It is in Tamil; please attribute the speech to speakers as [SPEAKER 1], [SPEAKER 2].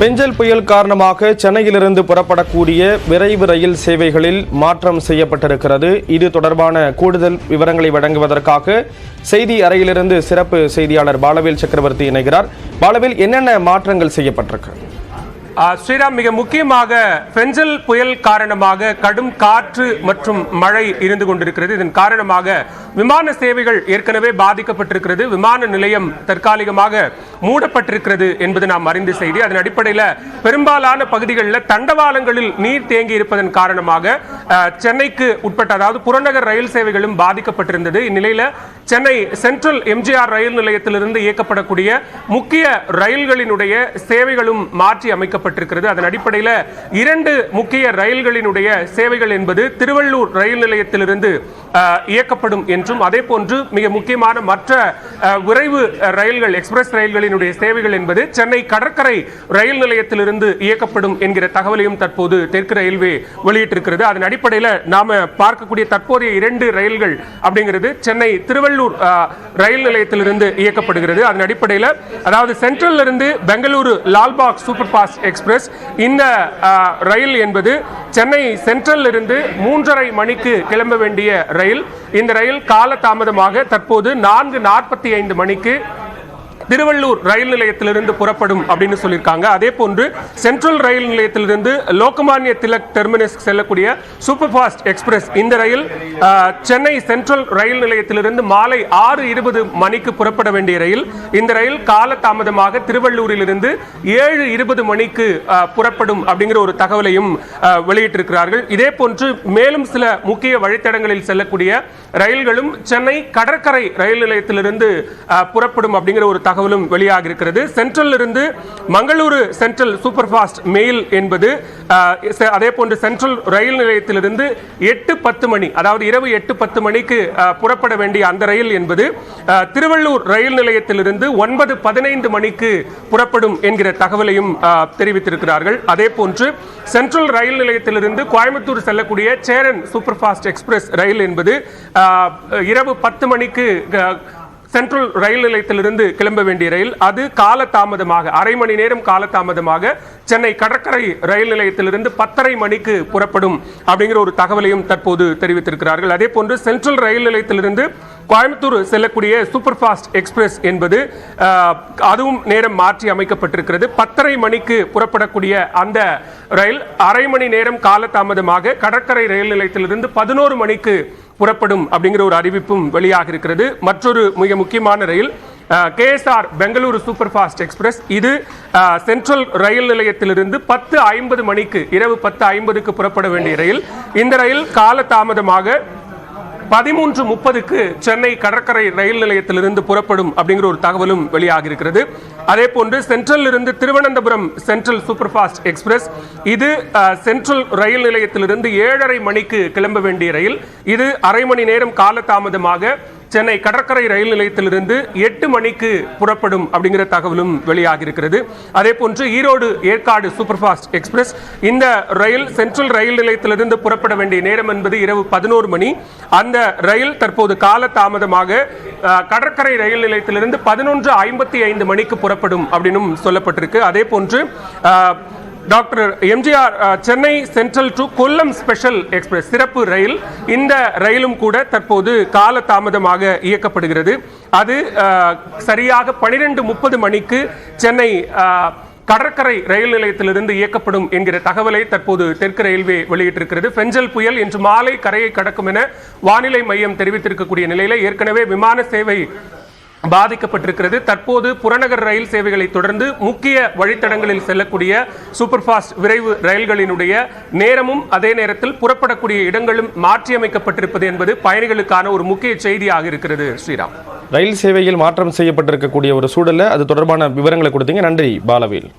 [SPEAKER 1] பெஞ்சல் புயல் காரணமாக சென்னையிலிருந்து புறப்படக்கூடிய விரைவு ரயில் சேவைகளில் மாற்றம் செய்யப்பட்டிருக்கிறது. இது தொடர்பான கூடுதல் விவரங்களை வழங்குவதற்காக செய்தி அறையிலிருந்து சிறப்பு செய்தியாளர் பாலவேல் சக்கரவர்த்தி இணைகிறார். பாலவேல், என்னென்ன மாற்றங்கள் செய்யப்பட்டிருக்கு?
[SPEAKER 2] ஸ்ரீராம், மிக முக்கியமாக பெஞ்சல் புயல் காரணமாக கடும் காற்று மற்றும் மழை இருந்து கொண்டிருக்கிறது. இதன் காரணமாக விமான சேவைகள் ஏற்கனவே பாதிக்கப்பட்டிருக்கிறது. விமான நிலையம் தற்காலிகமாக மூடப்பட்டிருக்கிறது என்பது நாம் அறிந்த செய்தி. அதன் அடிப்படையில் பெரும்பாலான பகுதிகளில் தண்டவாளங்களில் நீர் தேங்கி இருப்பதன் காரணமாக சென்னைக்கு உட்பட்ட, அதாவது புறநகர் ரயில் சேவைகளும் பாதிக்கப்பட்டிருந்தது. இந்நிலையில் சென்னை சென்ட்ரல் எம்ஜிஆர் ரயில் நிலையத்திலிருந்து இயக்கப்படக்கூடிய முக்கிய ரயில்களினுடைய சேவைகளும் மாற்றி அமைக்கப்பட்டிருக்கிறது. அதன் அடிப்படையில் 2 முக்கிய ரயில்களினுடைய சேவைகள் என்பது திருவள்ளூர் ரயில் நிலையத்திலிருந்து இயக்கப்படும் என்றும், அதே போன்று மிக முக்கியமான மற்ற விரைவு ரயில்கள், எக்ஸ்பிரஸ் ரயில்களினுடைய சேவைகள் என்பது சென்னை கடற்கரை ரயில் நிலையத்திலிருந்து இயக்கப்படும் என்கிற தகவலையும் தற்போது தெற்கு ரயில்வே வெளியிட்டிருக்கிறது. அதன் அடிப்படையில் நாம பார்க்கக்கூடிய தற்போதைய 2 ரயில்கள் அப்படிங்கிறது சென்னை திருவள்ளூர் ரயில் நிலையத்திலிருந்து இயக்கப்படுகிறது. அதன் அடிப்படையில், அதாவது சென்ட்ரல் இருந்து Bengaluru Lalbagh super fast express, இந்த ரயில் என்பது சென்னை சென்ட்ரல் இருந்து 3:30 மணிக்கு கிளம்ப வேண்டிய ரயில். இந்த ரயில் கால தாமதமாக தற்போது 4:45 மணிக்கு திருவள்ளூர் ரயில் நிலையத்திலிருந்து புறப்படும் அப்படின்னு சொல்லியிருக்காங்க. அதே போன்று சென்ட்ரல் ரயில் நிலையத்திலிருந்து லோகமானிய திலக் டெர்மினஸ் செல்லக்கூடிய சூப்பர் ஃபாஸ்ட் எக்ஸ்பிரஸ், இந்த ரயில் சென்னை சென்ட்ரல் ரயில் நிலையத்திலிருந்து மாலை 6:20 மணிக்கு புறப்பட வேண்டிய ரயில். இந்த ரயில் கால தாமதமாக திருவள்ளூரிலிருந்து 7:20 மணிக்கு புறப்படும் அப்படிங்கிற ஒரு தகவலையும் வெளியிட்டிருக்கிறார்கள். இதே போன்று மேலும் சில முக்கிய வழித்தடங்களில் செல்லக்கூடிய ரயில்களும் சென்னை கடற்கரை ரயில் நிலையத்திலிருந்து புறப்படும் அப்படிங்கிற ஒரு தகவலும் வெளியாக இருக்கிறது. சென்ட்ரல் இருந்து Mangaluru central super fast mail என்பது, அதே போன்று சென்ட்ரல் ரயில் நிலையத்திலிருந்து 8:10 மணி, அதாவது இரவு 8:10 மணிக்கு புறப்பட வேண்டிய அந்த ரயில் என்பது திருவள்ளூர் ரயில் நிலையத்திலிருந்து 9:15 மணிக்கு புறப்படும் என்கிற தகவலையும் தெரிவித்திருக்கிறார்கள். அதே போன்று சென்ட்ரல் ரயில் நிலையத்திலிருந்து கோயம்புத்தூர் செல்லக்கூடிய சேரன் சூப்பர் ஃபாஸ்ட் எக்ஸ்பிரஸ் ரயில் என்பது இரவு 10 மணிக்கு சென்ட்ரல் ரயில் நிலையத்திலிருந்து கிளம்ப வேண்டிய ரயில். அது கால தாமதமாக, அரை மணி நேரம் கால தாமதமாக சென்னை கடற்கரை ரயில் நிலையத்திலிருந்து 10:30 மணிக்கு புறப்படும் அப்படிங்கிற ஒரு தகவலையும் தற்போது தெரிவித்திருக்கிறார்கள். அதே போன்று சென்ட்ரல் ரயில் நிலையத்திலிருந்து கோயம்புத்தூர் செல்லக்கூடிய சூப்பர் ஃபாஸ்ட் எக்ஸ்பிரஸ் என்பது அதுவும் நேரம் மாற்றி அமைக்கப்பட்டிருக்கிறது. 10:30 மணிக்கு புறப்படக்கூடிய அந்த ரயில் அரை மணி நேரம் கால தாமதமாக கடற்கரை ரயில் நிலையத்திலிருந்து 11 மணிக்கு புறப்படும் அப்படிங்கிற ஒரு அறிவிப்பும் வெளியாக இருக்கிறது. மற்றொரு மிக முக்கியமான ரயில் KSR Bengaluru super fast express, இது சென்ட்ரல் ரயில் நிலையத்திலிருந்து 10:50 மணிக்கு, இரவு 10:50க்கு புறப்பட வேண்டிய ரயில். இந்த ரயில் கால தாமதமாக 13:30க்கு சென்னை கடற்கரை ரயில் நிலையத்திலிருந்து புறப்படும் அப்படிங்கிற ஒரு தகவலும் வெளியாக இருக்கிறது. அதே போன்று சென்ட்ரல் இருந்து Thiruvananthapuram central super fast express, இது சென்ட்ரல் ரயில் நிலையத்திலிருந்து 7:30 மணிக்கு கிளம்ப வேண்டிய ரயில். இது அரை மணி நேரம் கால தாமதமாக சென்னை கடற்கரை ரயில் நிலையத்திலிருந்து 8 மணிக்கு புறப்படும் அப்படிங்கிற தகவலும் வெளியாக இருக்கிறது. அதே போன்று Erode Yercaud super fast express, இந்த ரயில் சென்ட்ரல் ரயில் நிலையத்திலிருந்து புறப்பட வேண்டிய நேரம் என்பது இரவு 11 மணி. அந்த ரயில் தற்போது கால தாமதமாக கடற்கரை ரயில் நிலையத்திலிருந்து 11:55 மணிக்கு புறப்படும் அப்படின்னு சொல்லப்பட்டிருக்கு. அதே போன்று doctor MGR Chennai central to Kollam special express சிறப்பு ரயில், இந்த ரயிலும் கூட தற்போது கால தாமதமாக இயக்கப்படுகிறது. அது சரியாக 12:30 மணிக்கு சென்னை கடற்கரை ரயில் நிலையத்திலிருந்து இயக்கப்படும் என்கிற தகவலை தற்போது தெற்கு ரயில்வே வெளியிட்டிருக்கிறது. பெஞ்சல் புயல் இன்று மாலை கரையை கடக்கும் என வானிலை மையம் தெரிவித்திருக்கக்கூடிய நிலையில் ஏற்கனவே விமான சேவை பாதிக்கப்பட்டிருக்கிறது. தற்போது புறநகர் ரயில் சேவைகளை தொடர்ந்து முக்கிய வழித்தடங்களில் செல்லக்கூடிய சூப்பர் ஃபாஸ்ட் விரைவு ரயில்களினுடைய நேரமும் அதே நேரத்தில் புறப்படக்கூடிய இடங்களும் மாற்றியமைக்கப்பட்டிருப்பது என்பது பயணிகளுக்கான ஒரு முக்கிய செய்தியாக இருக்கிறது. ஸ்ரீராம்,
[SPEAKER 1] ரயில் சேவையில் மாற்றம் செய்யப்பட்டிருக்கக்கூடிய ஒரு சூழல்ல அது தொடர்பான விவரங்களை கொடுத்தீங்க. நன்றி பாலவேல்.